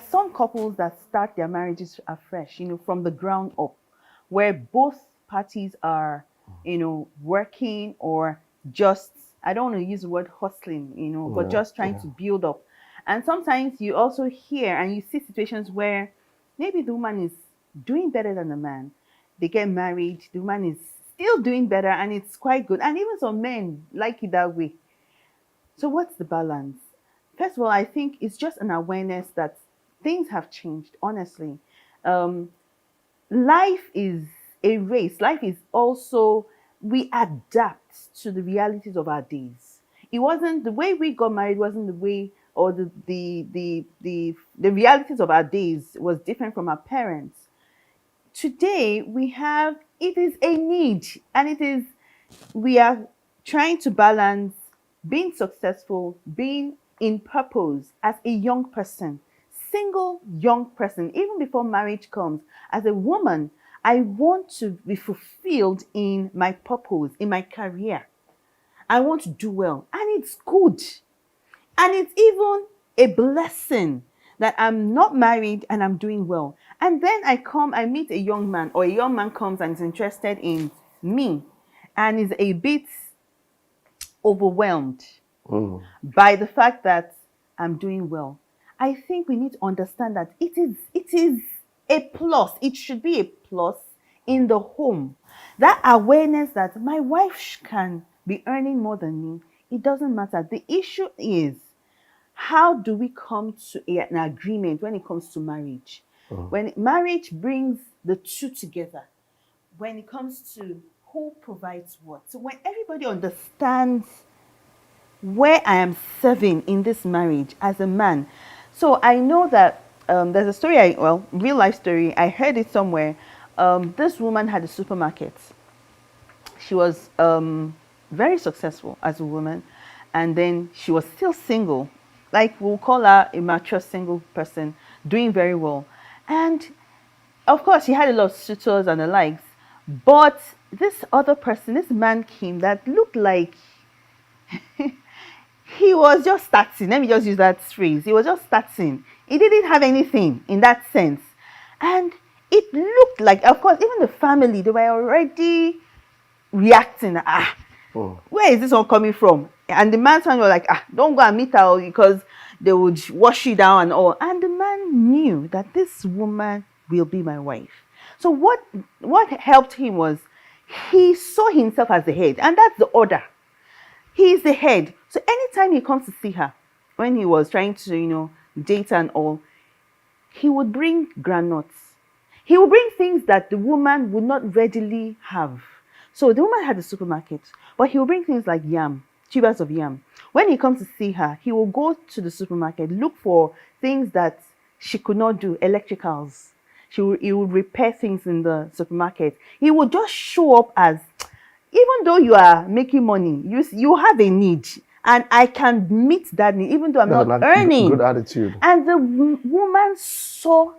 Some couples that start their marriages afresh, from the ground up, where both parties are, working or just, I don't want to use the word hustling, but Yeah, just trying yeah. to build up. And sometimes you also hear and you see situations where maybe the woman is doing better than the man. They get married, the woman is still doing better, and it's quite good. And even some men like it that way. So, what's the balance? First of all, I think it's just an awareness that things have changed, honestly. Um, Life is a race. Life is also, we adapt to the realities of our days. It wasn't the way we got married, wasn't the way, or the realities of our days was different from our parents. Today, we have, it is a need, and we are trying to balance being successful, being in purpose as a young person, single young person, even before marriage comes. As a woman, I want to be fulfilled in my purpose, in my career. I want to do well, and it's good. And it's even a blessing that I'm not married and I'm doing well. And then I meet a young man, or a young man comes and is interested in me and is a bit overwhelmed Mm. by the fact that I'm doing well. I think we need to understand that it is a plus. It should be a plus in the home. That awareness that my wife can be earning more than me, it doesn't matter. The issue is, how do we come to an agreement when it comes to marriage? Mm. When marriage brings the two together, when it comes to who provides what. So when everybody understands where I am serving in this marriage as a man. So I know that there's a story, real life story. I heard it somewhere. This woman had a supermarket. She was very successful as a woman, and then she was still single. Like, we'll call her a mature single person, doing very well. And of course, she had a lot of suitors and the likes. But this other person, this man came that looked like he was just starting. Let me just use that phrase. He was just starting. He didn't have anything in that sense. And it looked like, of course, even the family, they were already reacting. Mm. Where is this one coming from? And the man's family was like, don't go and meet her because they would wash you down and all. And the man knew that this woman will be my wife. So what helped him was, he saw himself as the head, and that's the order. He is the head. So anytime he comes to see her, when he was trying to, date and all, he would bring granuts. He would bring things that the woman would not readily have. So the woman had a supermarket, but he will bring things like yam, tubers of yam. When he comes to see her, he will go to the supermarket, look for things that she could not do, electricals. He would repair things in the supermarket. He would just show up as, even though you are making money, you have a need, and I can meet that need even though I'm That's not good earning. attitude. And the woman saw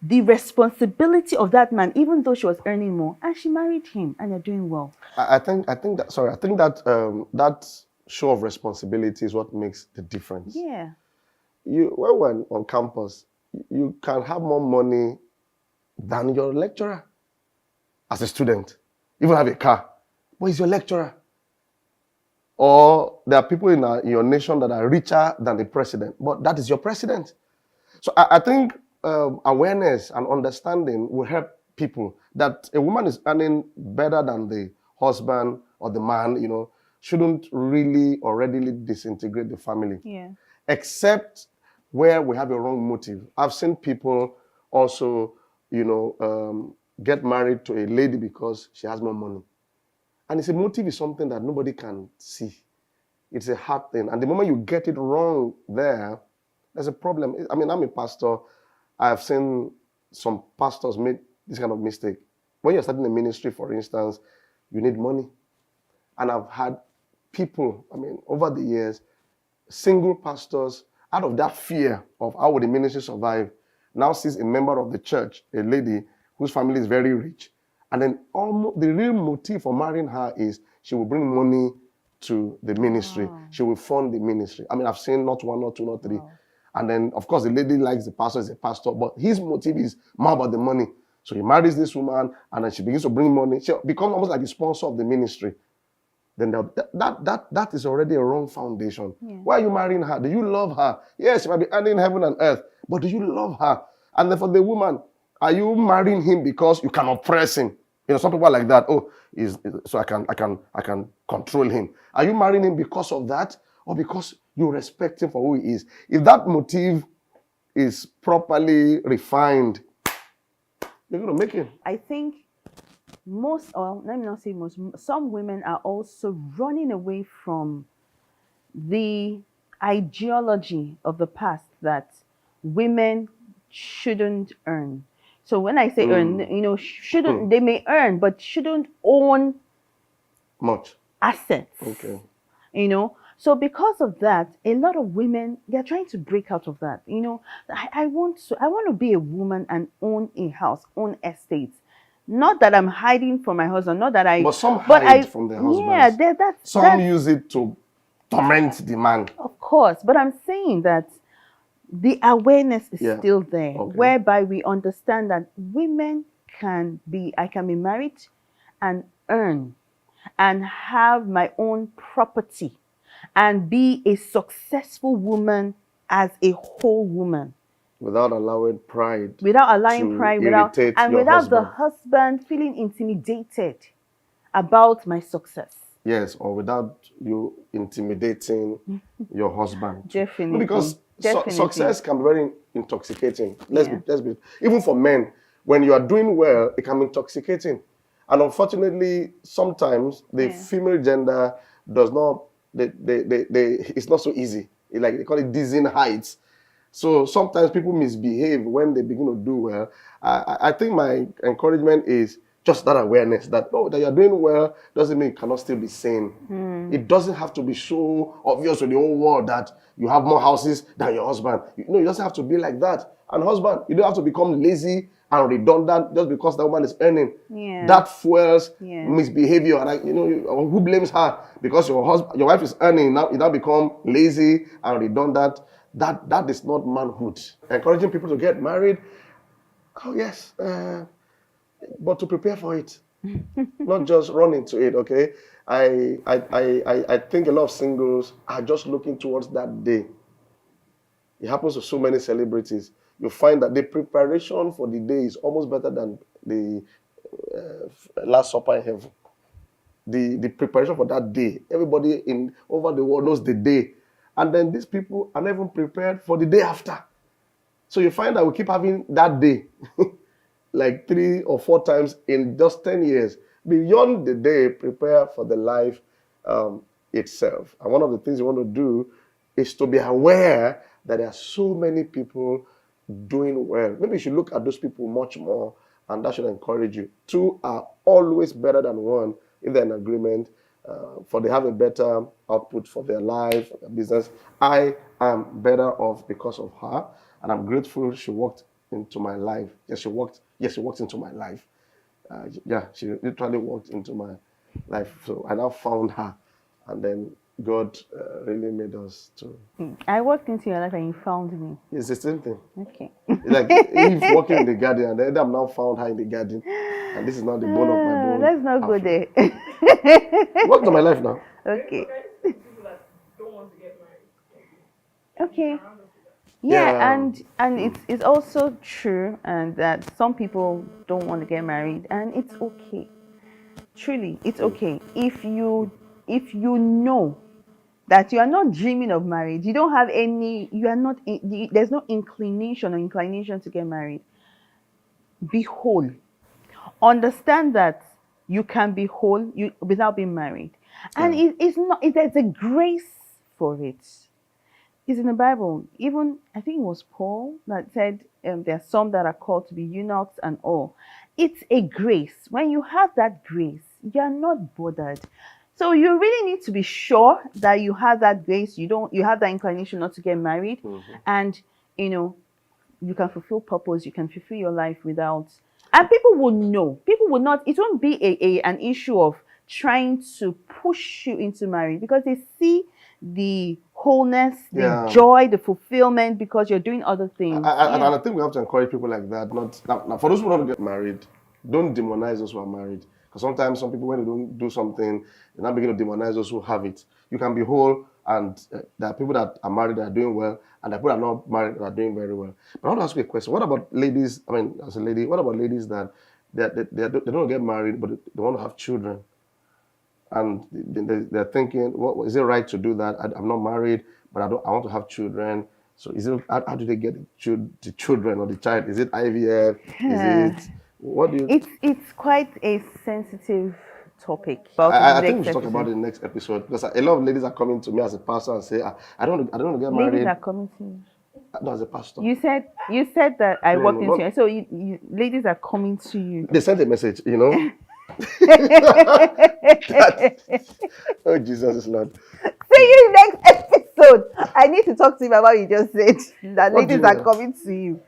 the responsibility of that man, even though she was earning more, and she married him, and they're doing well. I think that that show of responsibility is what makes the difference. Yeah. When we're on campus, you can have more money than your lecturer as a student. Even have a car, but he's your lecturer. Or there are people in your nation that are richer than the president, but that is your president. So I think awareness and understanding will help people that a woman is earning better than the husband or the man, shouldn't really or readily disintegrate the family. Yeah. Except where we have a wrong motive. I've seen people also, get married to a lady because she has more money. And it's a motive is something that nobody can see. It's a hard thing. And the moment you get it wrong there's a problem. I mean, I'm a pastor. I've seen some pastors make this kind of mistake. When you're starting a ministry, for instance, you need money. And I've had people, over the years, single pastors, out of that fear of how would the ministry survive, now sees a member of the church, a lady whose family is very rich. And then almost the real motive for marrying her is she will bring money to the ministry. Wow. She will fund the ministry. I've seen not one, not two, not three. Wow. And then, of course, the lady likes the pastor, is a pastor, but his motive is more about the money. So he marries this woman, and then she begins to bring money. She becomes almost like the sponsor of the ministry. Then that is already a wrong foundation. Yeah. Why are you marrying her? Do you love her? Yes, she might be earning heaven and earth, but do you love her? And then for the woman, are you marrying him because you can oppress him? Some people are like that. Oh, so I can control him. Are you marrying him because of that, or because you respect him for who he is? If that motive is properly refined, you're going to make him. I think most, or let me not say most, some women are also running away from the ideology of the past that women shouldn't earn. So when I say earn, shouldn't, they may earn, but shouldn't own much assets. Okay. So because of that, a lot of women, they're trying to break out of that. I want to be a woman and own a house, own estates. Not that I'm hiding from my husband, not that But some hide from their husbands. Yeah, some use it to torment the man. Of course, but I'm saying that the awareness is still there, whereby we understand that I can be married and earn and have my own property and be a successful woman as a whole woman. Without allowing pride. Without the husband feeling intimidated about my success. Yes, or without you intimidating your husband. Definitely. Because success can be very intoxicating. Let's be even for men, when you are doing well, it can be intoxicating. And unfortunately, sometimes the female gender does not, it's not so easy. They call it dizzying heights. So sometimes people misbehave when they begin to do well. I think my encouragement is just that awareness that, that you're doing well doesn't mean you cannot still be sane. It doesn't have to be so obvious to the whole world that you have more houses than your husband. It doesn't have to be like that. And husband, you don't have to become lazy and redundant just because that woman is earning. That fuels misbehavior. And who blames her? Because your wife is earning, now you now become lazy and redundant. That is not manhood. Encouraging people to get married, yes, but to prepare for it, not just run into it. Okay, I think a lot of singles are just looking towards that day. It happens to so many celebrities. You find that the preparation for the day is almost better than the Last Supper in heaven. The preparation for that day, everybody over the world knows the day. And then these people are not even prepared for the day after. So you find that we keep having that day like 3 or 4 times in just 10 years. Beyond the day, prepare for the life itself. And one of the things you want to do is to be aware that there are so many people doing well. Maybe you should look at those people much more, and that should encourage you. 2 are always better than 1 if they're in agreement. For they have a better output for their life, for their business. I am better off because of her, and I'm grateful she walked into my life. Yes, she walked into my life. She literally walked into my life. So I now found her, and then God really made us to. I walked into your life and you found me. It's the same thing. Okay. It's like Eve walking in the garden, and then Adam now found her in the garden, and this is not the bone of my bone. Let's not go there. Welcome to my life now. Okay. People that don't want to get married. Okay. Yeah, and it's also true, and that some people don't want to get married, and it's okay. Truly, it's okay if you know that you are not dreaming of marriage. You don't have any. You are not. There's no inclination to get married. Be whole. Understand that you can be whole without being married, and it's not. There's a grace for it. It's in the Bible. Even I think it was Paul that said there are some that are called to be eunuchs and all. It's a grace. When you have that grace, you are not bothered. So you really need to be sure that you have that grace. You have that inclination not to get married, and you can fulfill purpose. You can fulfill your life without. And people will know. People will not. It won't be an issue of trying to push you into marriage, because they see the wholeness, the Yeah. joy, the fulfillment because you're doing other things. And Yeah. I think we have to encourage people like that. Not now, for those who want to get married, don't demonize those who are married. Because sometimes some people, when they don't do something, they now begin to demonize those who have it. You can be whole, and there are people that are married that are doing well, and there are people that are not married that are doing very well. But I want to ask you a question. What about ladies? I mean, as a lady, what about ladies that they don't get married, but they want to have children? And they're thinking, what is it right to do that? I'm not married, but I want to have children. So is it how do they get the children or the child? Is it IVF? Is it what do you? It's quite a sensitive topic. About it in I the think we next should talk about episode. it in the next episode because a lot of ladies are coming to me as a pastor and say, I don't want to get Ladies married. are coming to you. No, as a pastor. You said that I No, walked no, into not. you. So ladies are coming to you. They sent a message, you know. Oh Jesus is Lord. See you next episode. I need to talk to him about what you just said. That What do ladies you are mean? coming to you.